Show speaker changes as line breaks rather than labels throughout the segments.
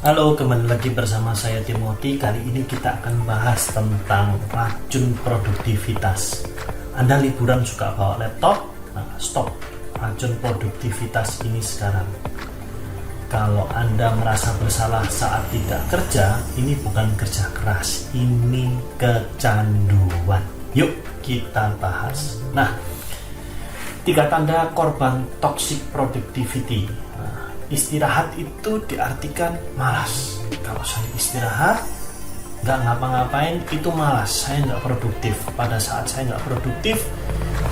Halo, kembali lagi bersama saya Timothy. Kali ini kita akan bahas tentang racun produktivitas. Anda liburan suka bawa laptop? Nah, stop racun produktivitas ini sekarang. Kalau Anda merasa bersalah saat tidak kerja, ini bukan kerja keras, ini kecanduan. Yuk kita bahas. Nah, 3 tanda korban toxic productivity. Istirahat itu diartikan malas. Kalau saya istirahat, nggak ngapa-ngapain, itu malas. Saya nggak produktif. Pada saat saya nggak produktif,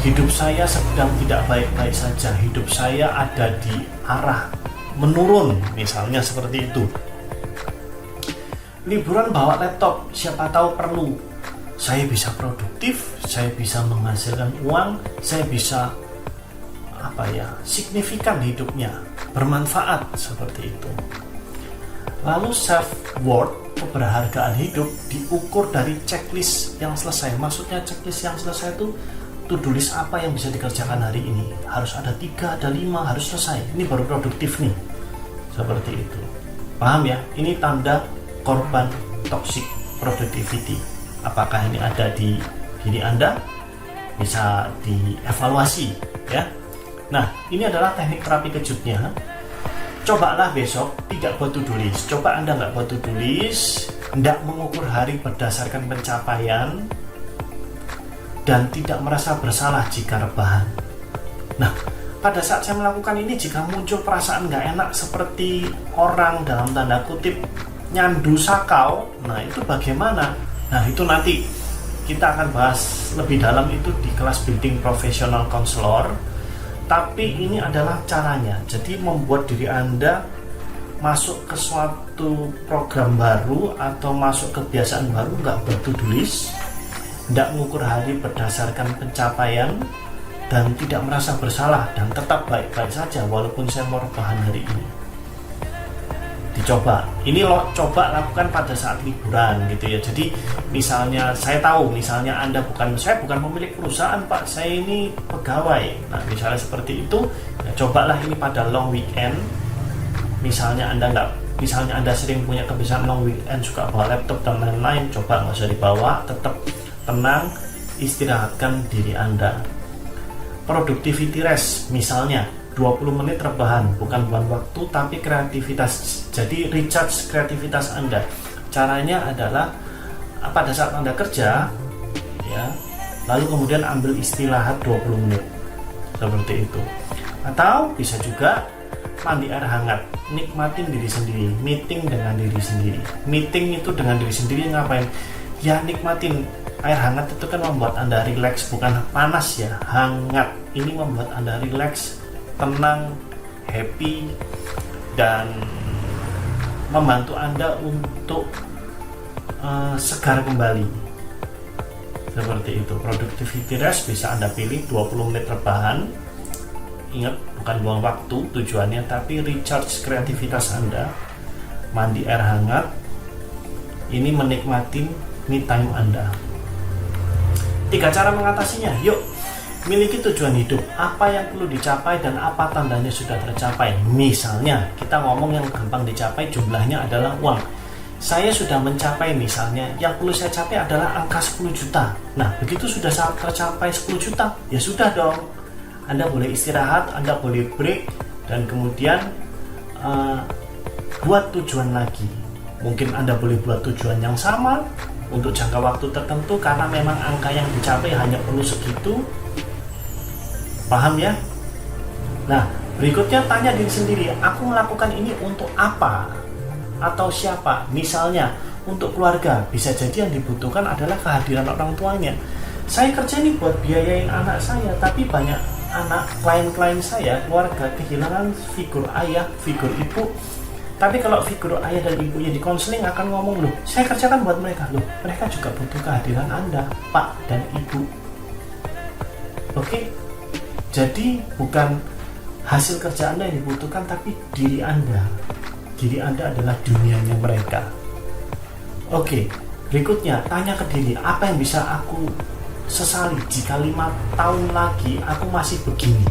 hidup saya sedang tidak baik-baik saja. Hidup saya ada di arah menurun, misalnya seperti itu. Liburan bawa laptop, siapa tahu perlu. Saya bisa produktif, saya bisa menghasilkan uang, saya bisa signifikan hidupnya, bermanfaat seperti itu. Lalu self worth, keberhargaan hidup diukur dari checklist yang selesai. Maksudnya checklist yang selesai itu to-do list apa yang bisa dikerjakan hari ini. Harus ada 3, ada 5, harus selesai. Ini baru produktif nih. Seperti itu. Paham ya? Ini tanda korban toxic productivity. Apakah ini ada di diri Anda? Bisa dievaluasi ya. Nah, ini adalah teknik terapi kejutnya. Cobalah besok tidak buat to-do list. Coba Anda nggak buat to-do list, tidak mengukur hari berdasarkan pencapaian, dan tidak merasa bersalah jika rebahan. Nah, pada saat saya melakukan ini, jika muncul perasaan nggak enak seperti orang dalam tanda kutip nyandu sakau, nah itu bagaimana? Nah, itu nanti kita akan bahas lebih dalam itu di kelas Building Professional Counselor. Tapi ini adalah caranya. Jadi membuat diri Anda masuk ke suatu program baru atau masuk kebiasaan baru, nggak buat-to-do list, tidak mengukur hari berdasarkan pencapaian, dan tidak merasa bersalah, dan tetap baik-baik saja walaupun saya mau rebahan hari ini. Dicoba. Ini lo coba lakukan pada saat liburan gitu ya. Jadi misalnya saya tahu, misalnya saya bukan pemilik perusahaan Pak, saya ini pegawai. Nah, misalnya seperti itu, ya cobalah ini pada long weekend. Misalnya Anda sering punya kebiasaan long weekend, suka bawa laptop dan lain-lain, coba nggak usah dibawa, tetap tenang, istirahatkan diri Anda. Productivity rest, misalnya 20 menit rebahan, bukan buang waktu tapi kreativitas. Jadi recharge kreativitas Anda. Caranya adalah pada saat Anda kerja ya, lalu kemudian ambil istirahat 20 menit. Seperti itu. Atau bisa juga mandi air hangat, nikmatin diri sendiri, meeting dengan diri sendiri. Meeting itu dengan diri sendiri ngapain? Ya nikmatin air hangat itu kan membuat Anda relax, bukan panas ya, hangat. Ini membuat Anda relax, tenang, happy, dan membantu Anda untuk segar kembali. Seperti itu. Productivity rest bisa Anda pilih 20 menit rebahan. Ingat, bukan buang waktu tujuannya, tapi recharge kreativitas Anda. Mandi air hangat, ini menikmati me time Anda. 3 cara mengatasinya. Yuk, miliki tujuan hidup, apa yang perlu dicapai dan apa tandanya sudah tercapai. Misalnya, kita ngomong yang gampang dicapai, jumlahnya adalah uang. Saya sudah mencapai, misalnya, yang perlu saya capai adalah angka 10 juta. Nah, begitu sudah tercapai 10 juta, ya sudah dong. Anda boleh istirahat, Anda boleh break, dan kemudian buat tujuan lagi. Mungkin Anda boleh buat tujuan yang sama untuk jangka waktu tertentu, karena memang angka yang dicapai hanya perlu segitu. Paham ya? Nah, berikutnya tanya diri sendiri, aku melakukan ini untuk apa? Atau siapa? Misalnya, untuk keluarga, bisa jadi yang dibutuhkan adalah kehadiran orang tuanya. Saya kerja ini buat biayain anak saya, tapi banyak anak, klien-klien saya, keluarga, kehilangan figur ayah, figur ibu. Tapi kalau figur ayah dan ibunya di konseling akan ngomong, loh, saya kerjakan buat mereka. Loh, mereka juga butuh kehadiran Anda, Pak dan Ibu. Oke? Jadi bukan hasil kerja Anda yang dibutuhkan, tapi diri Anda. Diri Anda adalah dunianya mereka. Oke, berikutnya tanya ke diri, apa yang bisa aku sesali jika 5 tahun lagi aku masih begini?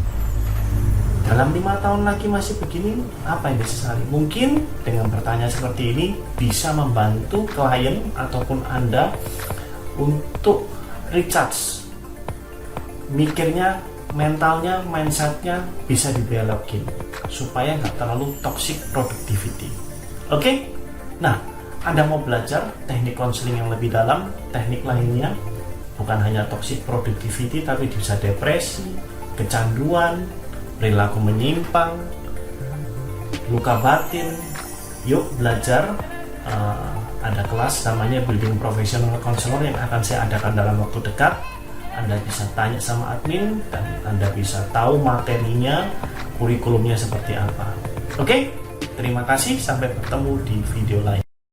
dalam 5 tahun lagi masih begini, apa yang disesali? Mungkin dengan bertanya seperti ini bisa membantu klien ataupun Anda untuk recharge, mikirnya, mentalnya, mindsetnya bisa dibelokin supaya nggak terlalu toxic productivity. Oke? Nah, Anda mau belajar teknik konseling yang lebih dalam, teknik lainnya, bukan hanya toxic productivity tapi bisa depresi, kecanduan, perilaku menyimpang, luka batin. Yuk belajar. Ada kelas namanya Building Professional Counselor yang akan saya adakan dalam waktu dekat. Anda bisa tanya sama admin dan Anda bisa tahu materinya, kurikulumnya seperti apa. Oke, terima kasih, sampai bertemu di video lain.